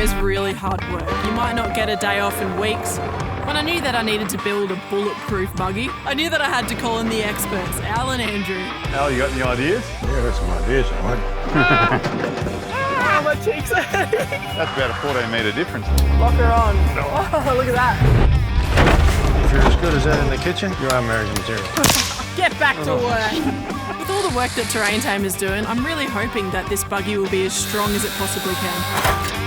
is really hard work. You might not get a day off in weeks. When I knew that I needed to build a bulletproof buggy, I knew that I had to call in the experts, Al and Andrew. Al, you got any ideas? Yeah, got some ideas, all right. My cheeks are hurting. That's about a 14-metre difference. Lock her on. Oh, look at that. If you're as good as that in the kitchen, you are American material. Get back to work. With all the work that Terrain Tamer's doing, I'm really hoping that this buggy will be as strong as it possibly can.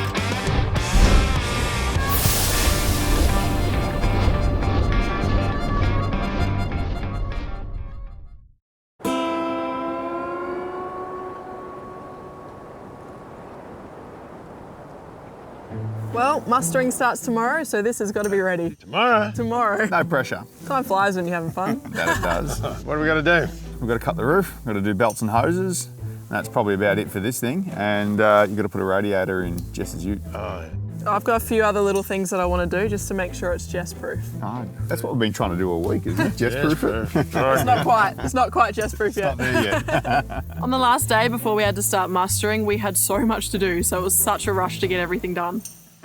Well, mustering starts tomorrow, so this has got to be ready. Tomorrow? Tomorrow. No pressure. Time flies when you're having fun. That it does. What do we got to do? We've got to cut the roof, we've got to do belts and hoses. That's probably about it for this thing. And you've got to put a radiator in Jess's ute. Oh, yeah. I've got a few other little things that I want to do just to make sure it's Jess-proof. Oh, that's what we've been trying to do all week, isn't it? Jess-proof it. It's not quite Jess-proof yet. Not there yet. On the last day before we had to start mustering, we had so much to do, so it was such a rush to get everything done.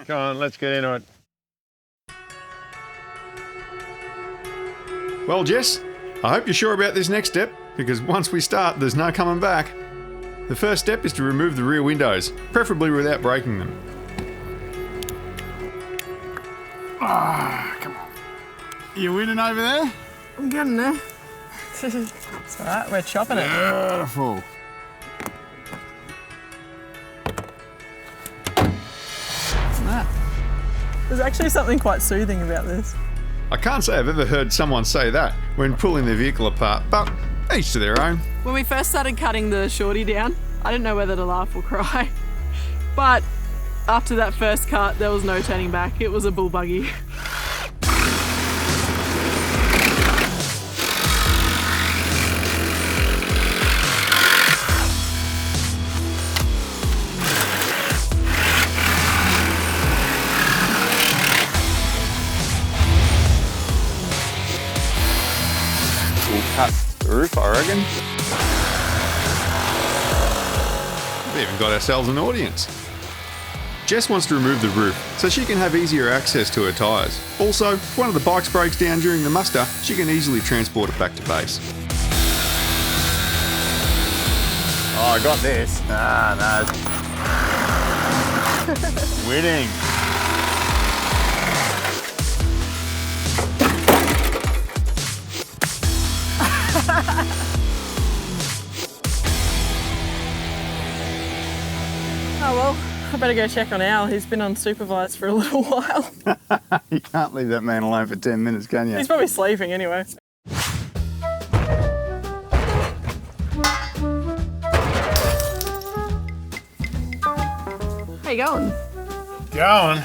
Come on, let's get into it. Well, Jess, I hope you're sure about this next step, because once we start, there's no coming back. The first step is to remove the rear windows, preferably without breaking them. Ah, come on. You winning over there? I'm getting there. It's all right, we're chopping it. Beautiful. There's actually something quite soothing about this. I can't say I've ever heard someone say that when pulling their vehicle apart, but each to their own. When we first started cutting the shorty down, I didn't know whether to laugh or cry. But after that first cut, there was no turning back. It was a bull buggy. Cut the roof, I reckon. We've even got ourselves an audience. Jess wants to remove the roof so she can have easier access to her tyres. Also, if one of the bikes breaks down during the muster, she can easily transport it back to base. Oh, I got this. Ah, no. Winning. Oh well, I better go check on Al. He's been unsupervised for a little while. You can't leave that man alone for 10 minutes, can you? He's probably sleeping anyway. How you going? Going?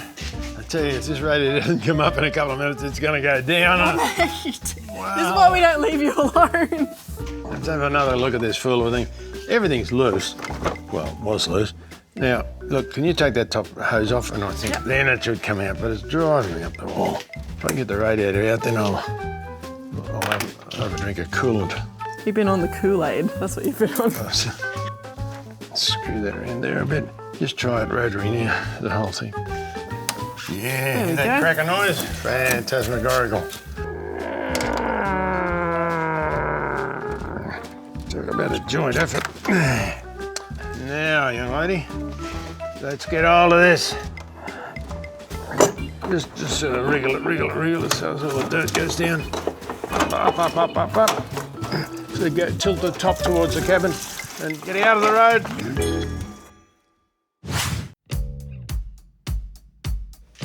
I tell you, if this radiator doesn't come up in a couple of minutes, it's going to go down. Wow. This is why we don't leave you alone. Let's have another look at this fool of a thing. Everything's loose. Well, was loose. Now, look, can you take that top hose off? And I think then it should come out, but it's driving me up the wall. If I can get the radiator out, then I'll have a drink of coolant. You've been on the Kool-Aid. That's what you've been on. Screw that around there a bit. Just try it rotary now, the whole thing. Yeah, There we that go. crack of noise. Phantasmagorical. Talk about a joint effort. Now, young lady, let's get hold of this. Just sort of wriggle it so all the dirt goes down. Up. So tilt the top towards the cabin and get out of the road.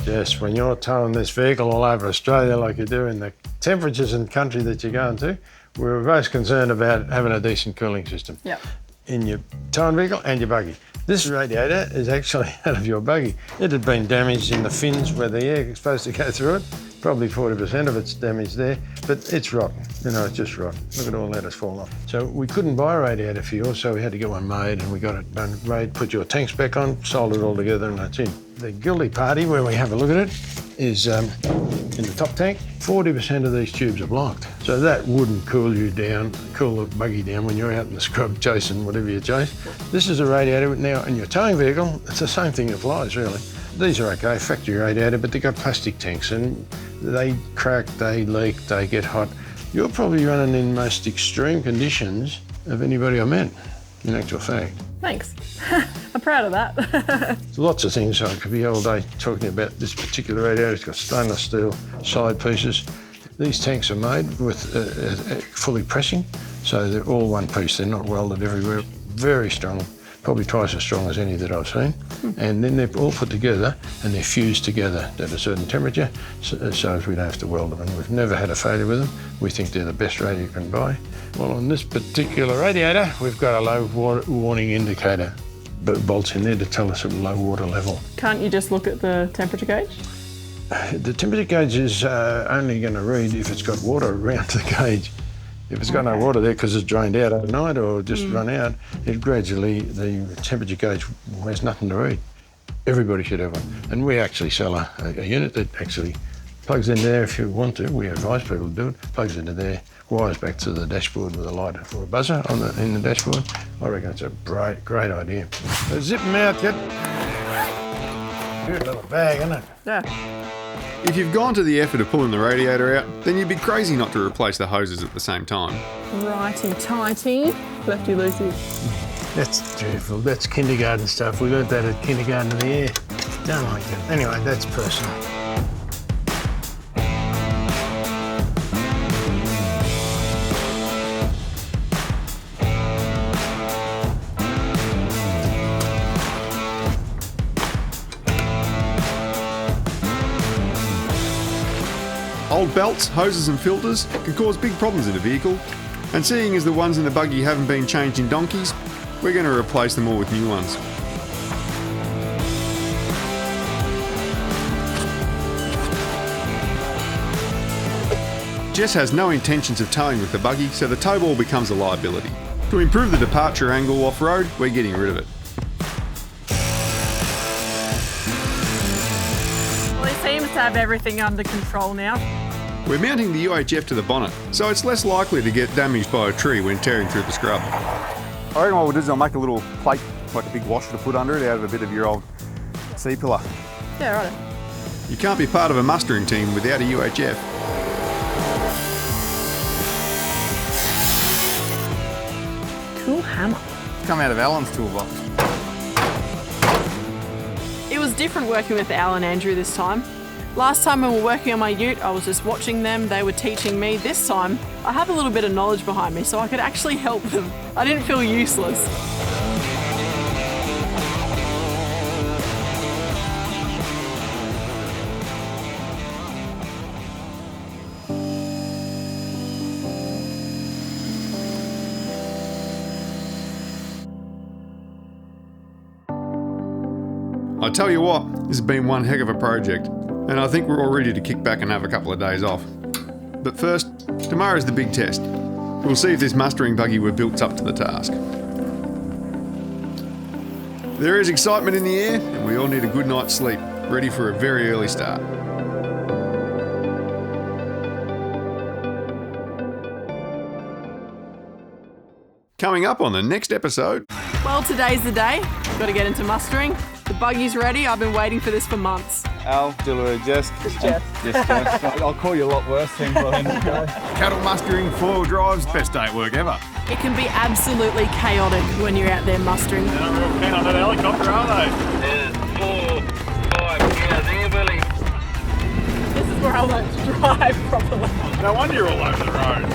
Jess, when you're towing this vehicle all over Australia like you do in the temperatures and country that you're going to, we're most concerned about having a decent cooling system. Yep. In your towing vehicle and your buggy. This radiator is actually out of your buggy. It had been damaged in the fins where the air is supposed to go through it. Probably 40% of it's damaged there, but it's rotten. You know, it's just rotten. Look at all that has fallen off. So we couldn't buy a radiator for yours, so we had to get one made, and we got it done made, put your tanks back on, soldered it all together, and that's it. The guilty party, where we have a look at it, is in the top tank. 40% of these tubes are blocked. So that wouldn't cool you down, cool the buggy down when you're out in the scrub chasing whatever you chase. This is a radiator now in your towing vehicle. It's the same thing that applies, really. These are okay, factory radiator, but they've got plastic tanks and they crack, they leak, they get hot. You're probably running in most extreme conditions of anybody I met, in actual fact. Thanks. I'm proud of that. There's lots of things I could be all day talking about this particular radiator. It's got stainless steel side pieces. These tanks are made with fully pressing, so they're all one piece. They're not welded everywhere. Very strong, probably twice as strong as any that I've seen. And then they're all put together and they're fused together at a certain temperature, so as we don't have to weld them. And we've never had a failure with them. We think they're the best radiator you can buy. Well, on this particular radiator, we've got a low warning indicator bolts in there to tell us a low water level. Can't you just look at the temperature gauge? The temperature gauge is only going to read if it's got water around the gauge. If it's got no water there because it's drained out overnight or just run out, it gradually, the temperature gauge has nothing to read. Everybody should have one. And we actually sell a unit that actually plugs in there if you want to. We advise people to do it. Plugs into there, wires back to the dashboard with a light or a buzzer in the dashboard. I reckon it's a great idea. So zip them out, kid. Good little bag, isn't it? Yeah. If you've gone to the effort of pulling the radiator out, then you'd be crazy not to replace the hoses at the same time. Righty tighty. Lefty loosey. That's beautiful. That's kindergarten stuff. We learnt that at kindergarten in the air. Don't like it. Anyway, that's personal. Old belts, hoses and filters can cause big problems in a vehicle, and seeing as the ones in the buggy haven't been changed in donkeys, we're going to replace them all with new ones. Jess has no intentions of towing with the buggy, so the tow ball becomes a liability. To improve the departure angle off-road, we're getting rid of it. Well, he seems to have everything under control now. We're mounting the UHF to the bonnet, so it's less likely to get damaged by a tree when tearing through the scrub. I reckon what we'll do is I'll make a little plate, like a big washer to put under it out of a bit of your old C-pillar. Yeah, right. You can't be part of a mustering team without a UHF. Cool hammer. Come out of Alan's toolbox. It was different working with Al and Andrew this time. Last time when we were working on my ute, I was just watching them, they were teaching me. This time, I have a little bit of knowledge behind me, so I could actually help them. I didn't feel useless. I tell you what, this has been one heck of a project, and I think we're all ready to kick back and have a couple of days off. But first, tomorrow's the big test. We'll see if this mustering buggy we've built's up to the task. There is excitement in the air, and we all need a good night's sleep, ready for a very early start. Coming up on the next episode... Well, today's the day. Got to get into mustering. The buggy's ready. I've been waiting for this for months. Al, Dillard, Jess. It's Jess. Yes, Jess. I'll call you a lot worse things. Cattle mustering, four-wheel drives, best day at work ever. It can be absolutely chaotic when you're out there mustering. They're not real keen on that helicopter, are they? There's 4, 5 gears here, Billy. This is where I learned to drive properly. No wonder you're all over the road.